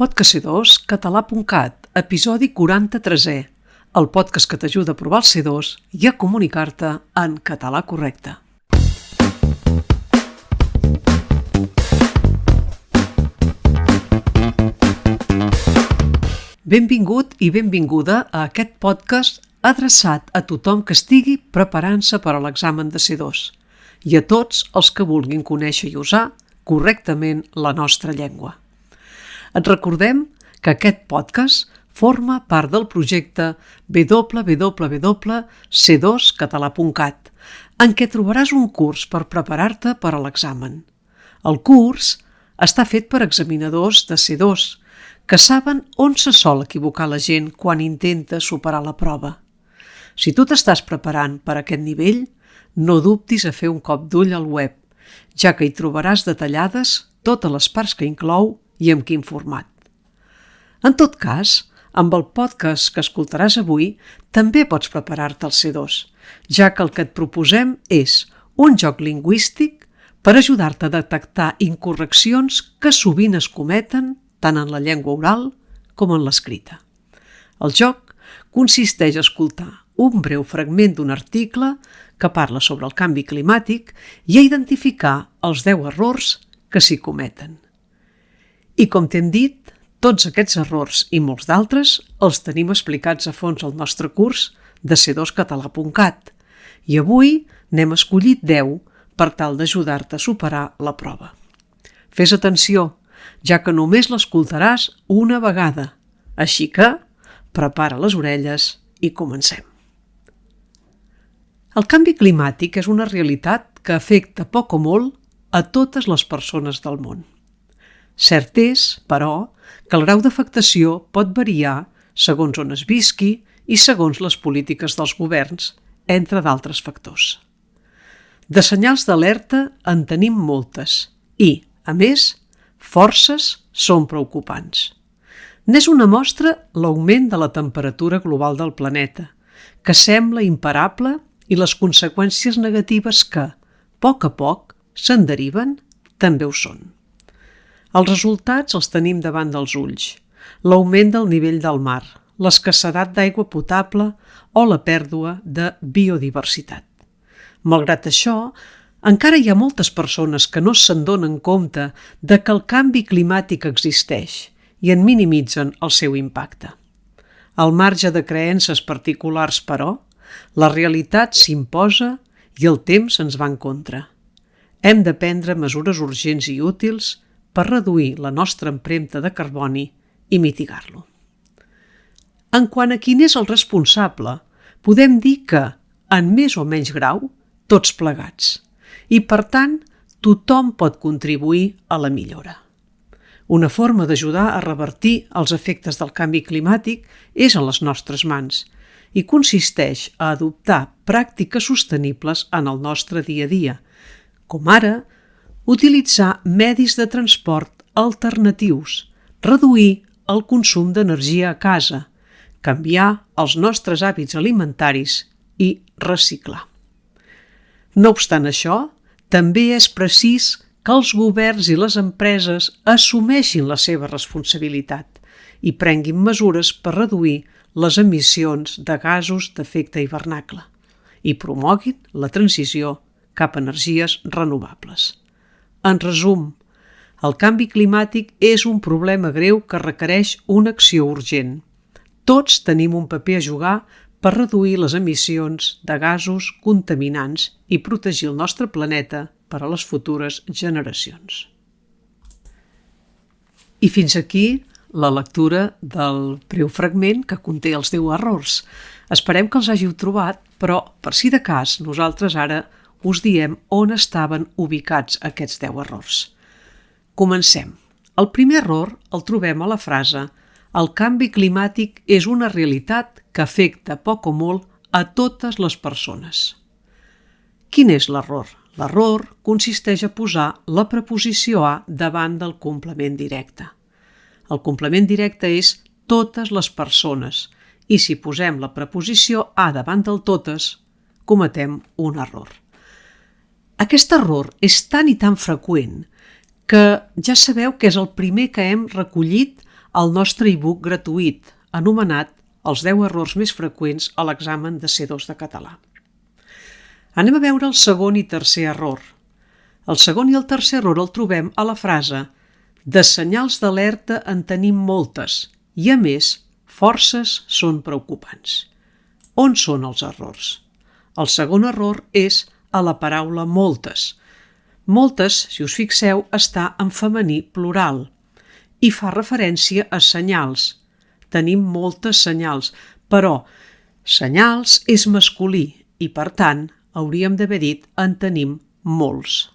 Podcast C2, català.cat, episodi 43è, el podcast que t'ajuda a provar el C2 i a comunicar-te en català correcte. Benvingut i benvinguda a aquest podcast adreçat a tothom que estigui preparant-se per a l'examen de C2 i a tots els que vulguin conèixer i usar correctament la nostra llengua. Et recordem que aquest podcast forma part del projecte www.c2català.cat, en què trobaràs un curs per preparar-te per a l'examen. El curs està fet per examinadors de C2, que saben on se sol equivocar la gent quan intenta superar la prova. Si tu t'estàs preparant per a aquest nivell, no dubtis a fer un cop d'ull al web, ja que hi trobaràs detallades totes les parts que inclou i en quin format. En tot cas, amb el podcast que escoltaràs avui, també pots preparar-te al C2, ja que el que et proposem és un joc lingüístic per ajudar-te a detectar incorreccions que sovint es cometen tant en la llengua oral com en l'escrita. El joc consisteix a escoltar un breu fragment d'un article que parla sobre el canvi climàtic i a identificar els 10 errors que s'hi cometen. I com t'hem dit, tots aquests errors i molts d'altres els tenim explicats a fons al nostre curs de c2català.cat i avui n'hem escollit 10 per tal d'ajudar-te a superar la prova. Fes atenció, ja que només l'escoltaràs una vegada, així que prepara les orelles i comencem. El canvi climàtic és una realitat que afecta poc o molt a totes les persones del món. Cert és, però, que el grau d'afectació pot variar segons on es visqui i segons les polítiques dels governs, entre d'altres factors. De senyals d'alerta en tenim moltes i, a més, forces són preocupants. N'és una mostra l'augment de la temperatura global del planeta, que sembla imparable, i les conseqüències negatives que, a poc, se'n deriven, també ho són. Els resultats els tenim davant dels ulls. L'augment del nivell del mar, l'escassedat d'aigua potable o la pèrdua de biodiversitat. Malgrat això, encara hi ha moltes persones que no se'n donen compte de que el canvi climàtic existeix i en minimitzen el seu impacte. Al marge de creences particulars, però, la realitat s'imposa i el temps ens va en contra. Hem de prendre mesures urgents i útils per reduir la nostra empremta de carboni i mitigar-lo. En quant a quin és el responsable, podem dir que, en més o menys grau, tots plegats, i per tant, tothom pot contribuir a la millora. Una forma d'ajudar a revertir els efectes del canvi climàtic és a les nostres mans i consisteix a adoptar pràctiques sostenibles en el nostre dia a dia, com ara utilitzar medis de transport alternatius, reduir el consum d'energia a casa, canviar els nostres hàbits alimentaris i reciclar. No obstant això, també és precís que els governs i les empreses assumeixin la seva responsabilitat i prenguin mesures per reduir les emissions de gasos d'efecte hivernacle i promoguin la transició cap a energies renovables. En resum, el canvi climàtic és un problema greu que requereix una acció urgent. Tots tenim un paper a jugar per reduir les emissions de gasos contaminants i protegir el nostre planeta per a les futures generacions. I fins aquí la lectura del breu fragment que conté els 10 errors. Esperem que els hàgiu trobat, però, per si de cas, nosaltres ara us diem on estaven ubicats aquests 10 errors. Comencem. El primer error el trobem a la frase «El canvi climàtic és una realitat que afecta poc o molt a totes les persones». Quin és l'error? L'error consisteix a posar la preposició a davant del complement directe. El complement directe és totes les persones i si posem la preposició a davant del totes, cometem un error. Aquest error és tan i tan freqüent que ja sabeu que és el primer que hem recollit el nostre e-book gratuït anomenat Els 10 errors més freqüents a l'examen de C2 de català. Anem a veure el segon i tercer error. El segon i el tercer error el trobem a la frase de senyals d'alerta en tenim moltes i, a més, forces són preocupants. On són els errors? El segon error és a la paraula moltes. Moltes, si us fixeu, està en femení plural i fa referència a senyals. Tenim moltes senyals, però senyals és masculí i, per tant, hauríem d'haver dit en tenim molts.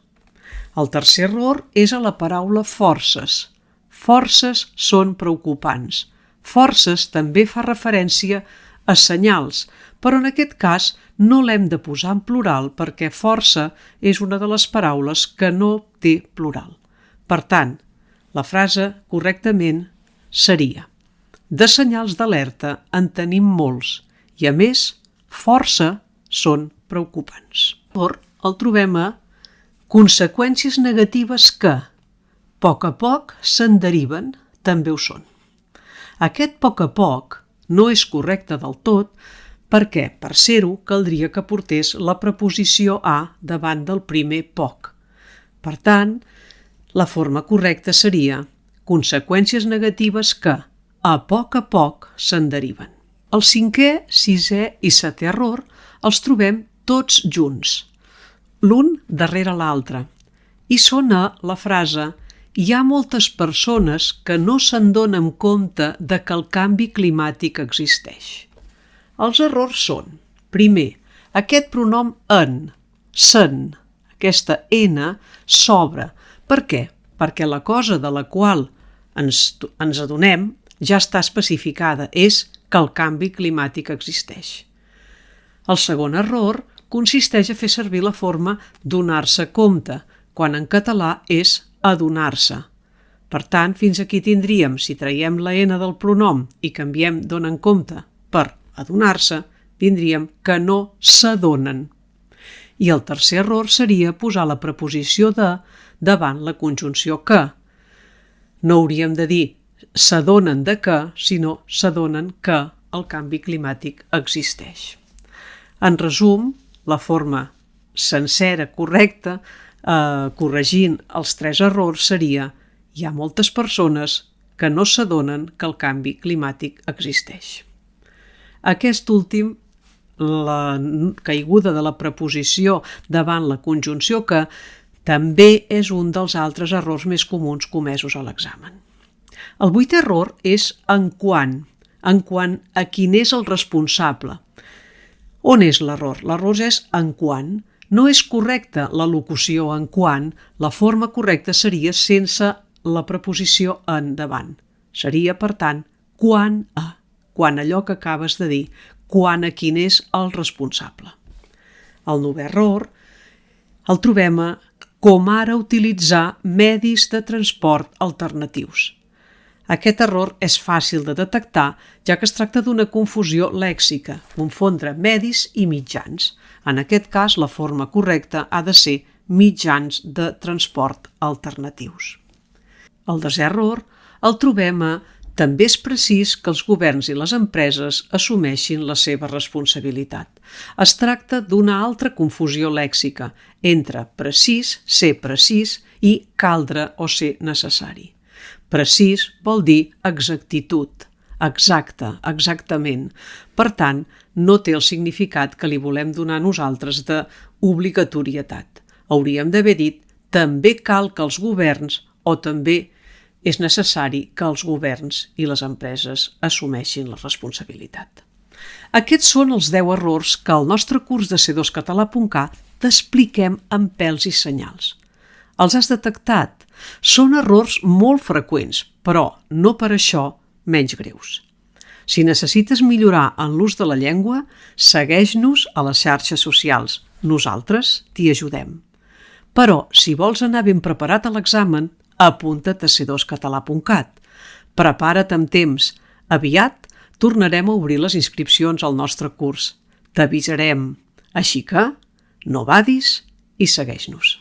El tercer error és a la paraula forces. Forces són preocupants. Forces també fa referència a senyals, però en aquest cas no l'hem de posar en plural perquè força és una de les paraules que no té plural. Per tant, la frase correctament seria: de senyals d'alerta en tenim molts i, a més, força són preocupants. El trobem a conseqüències negatives que, a poc se'n deriven, també ho són. Aquest a poc no és correcte del tot perquè, per ser-ho, caldria que portés la preposició a davant del primer poc. Per tant, la forma correcta seria conseqüències negatives que, a poc se'n deriven. El cinquè, sisè i setè error els trobem tots junts, l'un darrere l'altre, i són a la frase hi ha moltes persones que no se'n donen compte de que el canvi climàtic existeix. Els errors són, primer, aquest pronom en, se'n, aquesta n s'obre. Per què? Perquè la cosa de la qual ens adonem ja està especificada, és que el canvi climàtic existeix. El segon error consisteix a fer servir la forma donar-se compte, quan en català és adonar-se. Per tant, fins aquí tindríem, si traiem la n del pronom i canviem donen compte per adonar-se, tindríem que no s'adonen. I el tercer error seria posar la preposició de davant la conjunció que. No hauríem de dir s'adonen de què, sinó s'adonen que el canvi climàtic existeix. En resum, la forma sencera, correcta, corregint els tres errors seria hi ha moltes persones que no s'adonen que el canvi climàtic existeix. Aquest últim, la caiguda de la preposició davant la conjunció que, també és un dels altres errors més comuns comesos a l'examen. El vuitè error és en quant a quin és el responsable. On és l'error? L'error és en quant. No és correcta la locució en quant, la forma correcta seria sense la preposició en davant. Seria, per tant, quan a, quan allò que acabes de dir, quan a quin és el responsable. El novè error el trobem a com ara utilitzar medis de transport alternatius. Aquest error és fàcil de detectar, ja que es tracta d'una confusió lèxica, confondre medis i mitjans. En aquest cas, la forma correcta ha de ser mitjans de transport alternatius. El desè error el trobem a també és precís que els governs i les empreses assumeixin la seva responsabilitat. Es tracta d'una altra confusió lèxica entre precís, ser precís, i caldre o ser necessari. Precís vol dir exactitud, exacte, exactament. Per tant, no té el significat que li volem donar nosaltres d'obligatorietat. Hauríem d'haver dit també cal que els governs o també és necessari que els governs i les empreses assumeixin la responsabilitat. Aquests són els 10 errors que al nostre curs de c2català.cat t'expliquem amb pèls i senyals. Els has detectat? Són errors molt freqüents, però no per això menys greus. Si necessites millorar en l'ús de la llengua, segueix-nos a les xarxes socials. Nosaltres t'hi ajudem. Però, si vols anar ben preparat a l'examen, apunta't a c2català.cat. Prepara't amb temps. Aviat tornarem a obrir les inscripcions al nostre curs. T'avisarem. Així que, no badis i segueix-nos.